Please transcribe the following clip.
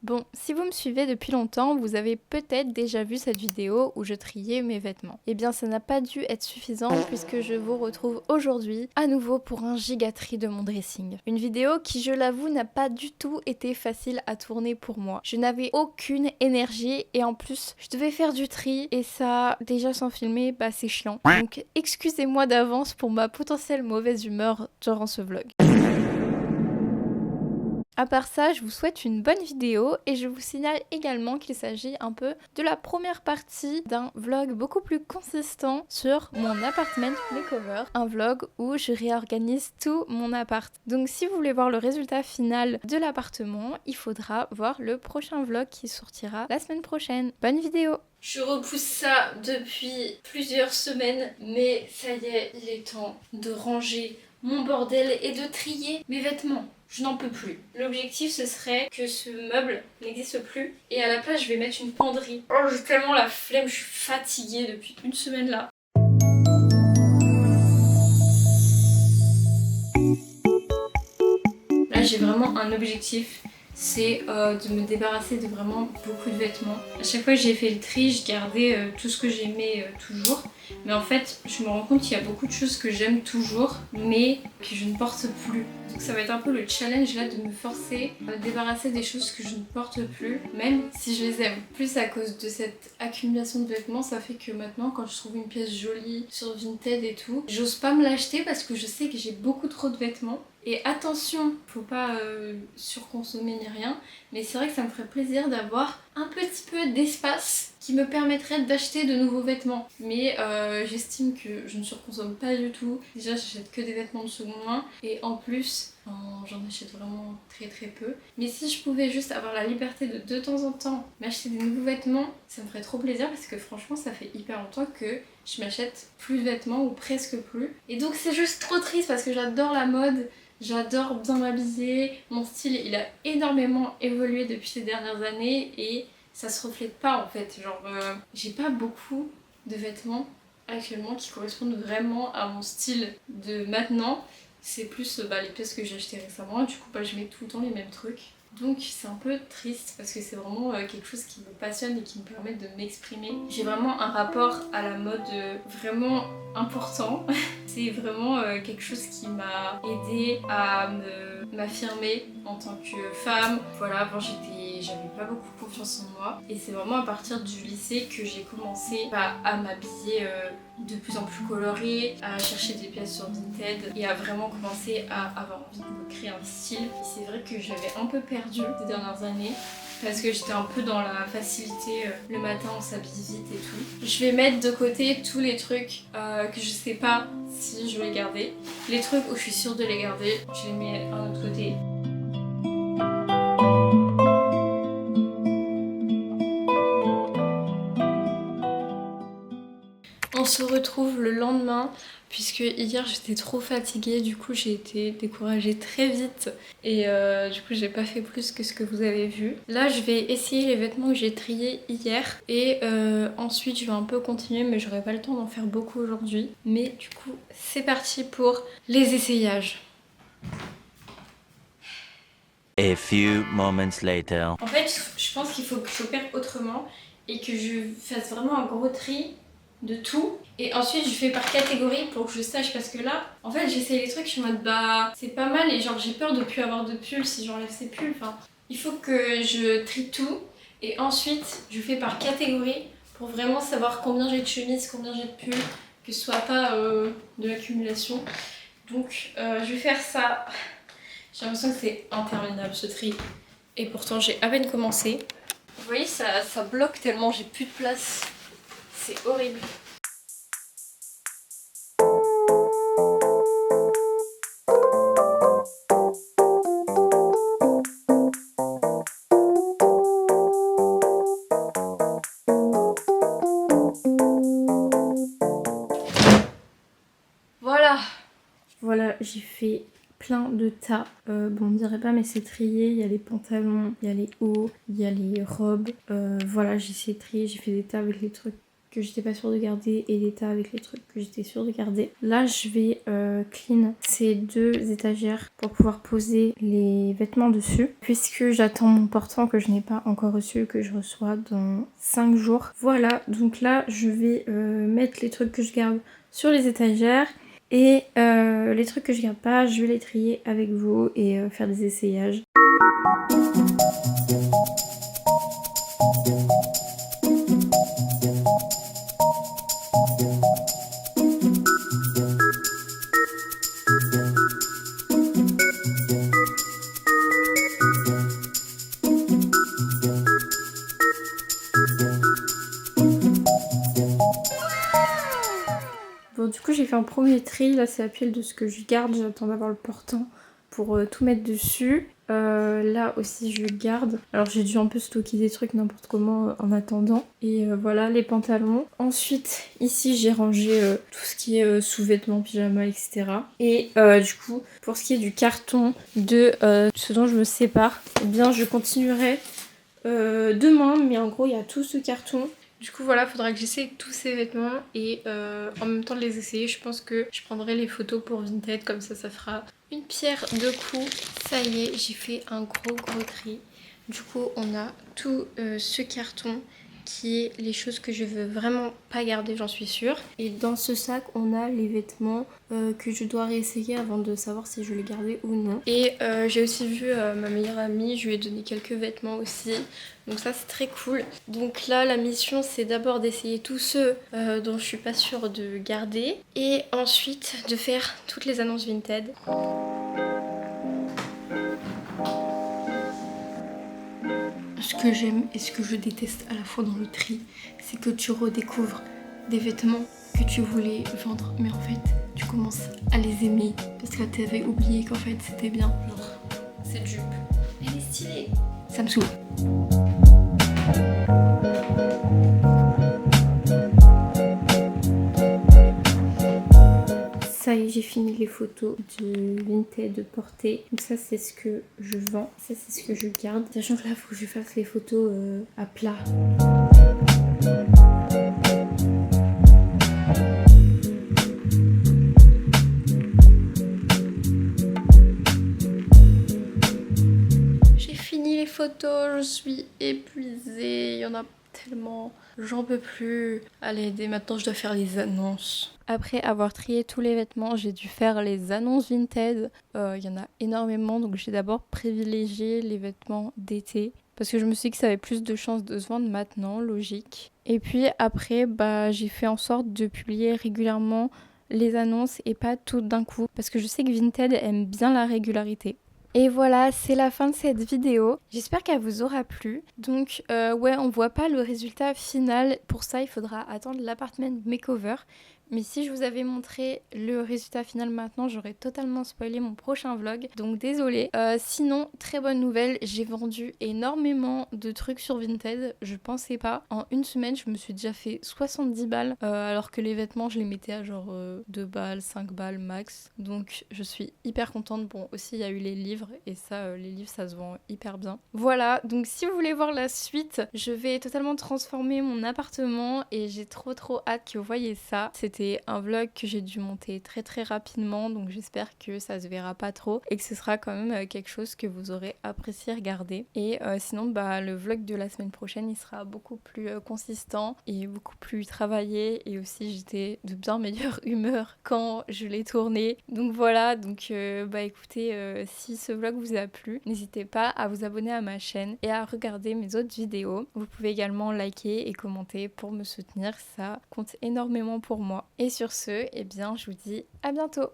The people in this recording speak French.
Bon, si vous me suivez depuis longtemps, vous avez peut-être déjà vu cette vidéo où je triais mes vêtements. Eh bien, ça n'a pas dû être suffisant puisque je vous retrouve aujourd'hui à nouveau pour un giga tri de mon dressing. Une vidéo qui, je l'avoue, n'a pas du tout été facile à tourner pour moi. Je n'avais aucune énergie et en plus, je devais faire du tri et ça, déjà sans filmer, bah c'est chiant. Donc, excusez-moi d'avance pour ma potentielle mauvaise humeur durant ce vlog. À part ça, je vous souhaite une bonne vidéo et je vous signale également qu'il s'agit un peu de la première partie d'un vlog beaucoup plus consistant sur mon apartment makeover. Un vlog où je réorganise tout mon appart. Donc si vous voulez voir le résultat final de l'appartement, il faudra voir le prochain vlog qui sortira la semaine prochaine. Bonne vidéo! Je repousse ça depuis plusieurs semaines, mais ça y est, il est temps de ranger mon bordel et de trier mes vêtements. Je n'en peux plus. L'objectif ce serait que ce meuble n'existe plus et à la place je vais mettre une penderie. Oh, j'ai tellement la flemme, je suis fatiguée depuis une semaine là. Là j'ai vraiment un objectif, c'est de me débarrasser de vraiment beaucoup de vêtements. À chaque fois que j'ai fait le tri, je gardais tout ce que j'aimais toujours. Mais en fait, je me rends compte qu'il y a beaucoup de choses que j'aime toujours, mais que je ne porte plus. Donc ça va être un peu le challenge là de me forcer à me débarrasser des choses que je ne porte plus, même si je les aime. Plus à cause de cette accumulation de vêtements, ça fait que maintenant quand je trouve une pièce jolie sur Vinted et tout, j'ose pas me l'acheter parce que je sais que j'ai beaucoup trop de vêtements. Et attention, faut pas surconsommer ni rien, mais c'est vrai que ça me ferait plaisir d'avoir un petit peu d'espace qui me permettrait d'acheter de nouveaux vêtements. Mais j'estime que je ne surconsomme pas du tout. Déjà, j'achète que des vêtements de seconde main et en plus, j'en achète vraiment très très peu. Mais si je pouvais juste avoir la liberté de temps en temps m'acheter des nouveaux vêtements, ça me ferait trop plaisir parce que franchement, ça fait hyper longtemps que je m'achète plus de vêtements ou presque plus. Et donc c'est juste trop triste parce que j'adore la mode. J'adore bien m'habiller, mon style il a énormément évolué depuis ces dernières années et ça se reflète pas en fait, genre j'ai pas beaucoup de vêtements actuellement qui correspondent vraiment à mon style de maintenant. C'est plus les pièces que j'ai achetées récemment et du coup je mets tout le temps les mêmes trucs. Donc c'est un peu triste parce que c'est vraiment quelque chose qui me passionne et qui me permet de m'exprimer. J'ai vraiment un rapport à la mode vraiment important. C'est vraiment quelque chose qui m'a aidé à m'affirmer en tant que femme. Voilà, avant j'avais pas beaucoup confiance en moi et c'est vraiment à partir du lycée que j'ai commencé à m'habiller de plus en plus colorée, à chercher des pièces sur Vinted et à vraiment commencer à avoir envie de me créer un style. Et c'est vrai que j'avais un peu perdu ces dernières années parce que j'étais un peu dans la facilité, le matin on s'habille vite et tout. Je vais mettre de côté tous les trucs que je sais pas si je vais les garder. Les trucs où je suis sûre de les garder, je les mets à un autre côté. On se retrouve le lendemain puisque hier j'étais trop fatiguée, du coup j'ai été découragée très vite et du coup j'ai pas fait plus que ce que vous avez vu. Là je vais essayer les vêtements que j'ai triés hier et ensuite je vais un peu continuer mais j'aurai pas le temps d'en faire beaucoup aujourd'hui. Mais du coup c'est parti pour les essayages. A few moments later. En fait je pense qu'il faut que j'opère autrement et que je fasse vraiment un gros tri de tout et ensuite je fais par catégorie pour que je sache parce que là en fait j'essaye les trucs, je suis en mode c'est pas mal et genre j'ai peur de plus avoir de pulls si j'enlève ces pulls, enfin il faut que je trie tout et ensuite je fais par catégorie pour vraiment savoir combien j'ai de chemises, combien j'ai de pulls, que ce soit pas de l'accumulation. Donc je vais faire ça. J'ai l'impression que c'est interminable ce tri et pourtant j'ai à peine commencé. Vous voyez ça bloque tellement j'ai plus de place. C'est horrible. Voilà, j'ai fait plein de tas. Bon, on dirait pas, mais c'est trié. Il y a les pantalons, il y a les hauts, il y a les robes. Voilà, j'ai essayé de trier. J'ai fait des tas avec les trucs que j'étais pas sûre de garder et l'état avec les trucs que j'étais sûre de garder. Là je vais clean ces 2 étagères pour pouvoir poser les vêtements dessus puisque j'attends mon portant que je n'ai pas encore reçu, que je reçois dans 5 jours. Voilà, donc là je vais mettre les trucs que je garde sur les étagères et les trucs que je garde pas, je vais les trier avec vous et faire des essayages. Bon, du coup j'ai fait un premier tri, là c'est la pile de ce que je garde, j'attends d'avoir le portant pour tout mettre dessus. Là aussi je garde, alors j'ai dû un peu stocker des trucs n'importe comment en attendant. Et voilà les pantalons. Ensuite ici j'ai rangé tout ce qui est sous-vêtements, pyjama, etc. Et du coup pour ce qui est du carton de ce dont je me sépare, eh bien je continuerai demain, mais en gros il y a tout ce carton. Du coup voilà, faudra que j'essaye tous ces vêtements et en même temps de les essayer. Je pense que je prendrai les photos pour Vinted, comme ça fera une pierre deux coups. Ça y est, j'ai fait un gros tri. Du coup on a tout ce carton qui est les choses que je veux vraiment pas garder, j'en suis sûre. Et dans ce sac on a les vêtements que je dois réessayer avant de savoir si je les garder ou non. Et j'ai aussi vu ma meilleure amie, je lui ai donné quelques vêtements aussi. Donc ça c'est très cool. Donc là la mission c'est d'abord d'essayer tous ceux dont je suis pas sûre de garder. Et ensuite de faire toutes les annonces Vinted. Ce que j'aime et ce que je déteste à la fois dans le tri, c'est que tu redécouvres des vêtements que tu voulais vendre, mais en fait tu commences à les aimer parce que tu avais oublié qu'en fait c'était bien. Genre cette jupe, elle est stylée, ça me saoule. Ça y est, j'ai fini les photos de Vinted portées. Donc ça c'est ce que je vends, ça c'est ce que je garde. Sachant que là il faut que je fasse les photos à plat. J'ai fini les photos, je suis épuisée, il y en a tellement, j'en peux plus. Allez, dès maintenant je dois faire les annonces. Après avoir trié tous les vêtements, j'ai dû faire les annonces Vinted. Il y en a énormément, donc j'ai d'abord privilégié les vêtements d'été. Parce que je me suis dit que ça avait plus de chances de se vendre maintenant, logique. Et puis après, j'ai fait en sorte de publier régulièrement les annonces et pas toutes d'un coup. Parce que je sais que Vinted aime bien la régularité. Et voilà, c'est la fin de cette vidéo. J'espère qu'elle vous aura plu. Donc ouais, on voit pas le résultat final. Pour ça, il faudra attendre l'apartment makeover. Mais si je vous avais montré le résultat final maintenant, j'aurais totalement spoilé mon prochain vlog. Donc désolée. Sinon, très bonne nouvelle, j'ai vendu énormément de trucs sur Vinted. Je pensais pas. En une semaine, je me suis déjà fait 70 balles. Alors que les vêtements, je les mettais à genre 2 balles, 5 balles max. Donc je suis hyper contente. Bon, aussi il y a eu les livres. Et ça, les livres, ça se vend hyper bien. Voilà, donc si vous voulez voir la suite, je vais totalement transformer mon appartement. Et j'ai trop hâte que vous voyez ça. C'était un vlog que j'ai dû monter très rapidement, donc j'espère que ça se verra pas trop et que ce sera quand même quelque chose que vous aurez apprécié regarder. Et sinon le vlog de la semaine prochaine il sera beaucoup plus consistant et beaucoup plus travaillé, et aussi j'étais de bien meilleure humeur quand je l'ai tourné. Donc voilà, donc écoutez, si ce vlog vous a plu, n'hésitez pas à vous abonner à ma chaîne et à regarder mes autres vidéos. Vous pouvez également liker et commenter pour me soutenir, ça compte énormément pour moi. Et sur ce, eh bien, je vous dis à bientôt.